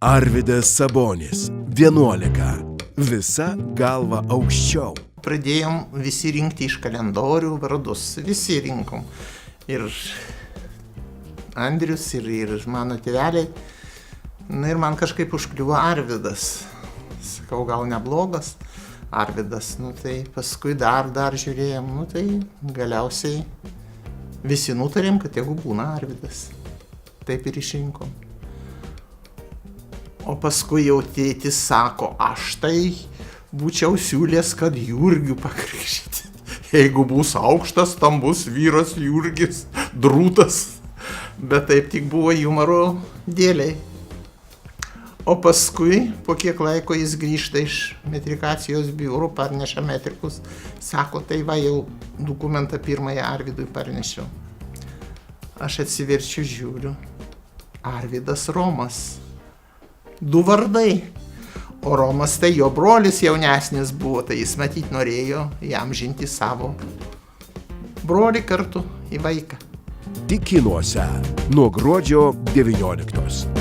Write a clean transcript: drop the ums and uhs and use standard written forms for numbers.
Arvydas Sabonis, 11. Visa galva aukščiau. Pradėjom visi rinkti iš kalendorių vardus. Visi rinkom. Ir Andrius, ir mano tėveliai. Na ir man kažkaip užkliuvo Arvydas. Sakau, gal neblogas Arvydas. Nu tai paskui dar žiūrėjom. Nu tai galiausiai visi nutarėm, kad jeigu būna Arvydas. Taip ir išrinkom. O paskui jau tėtis sako, aš tai būčiau siūlęs, kad Jurgių pakrikštyti. Jeigu bus aukštas, stambus vyras Jurgis, drūtas. Bet taip tik buvo humoro dėliai. O paskui, po kiek laiko jis grįžta iš metrikacijos biuro, parneša metrikus. Sako, tai va jau dokumentą pirmąją Arvydui parnešiau. Aš atsiverčiu, žiūriu. Arvydas Romas. 2 vardai. O Romas tai jo brolis jaunesnis buvo, tai jis matyt norėjo įamžinti savo brolį kartu į vaiką. Tik kinuose nuo gruodžio 19.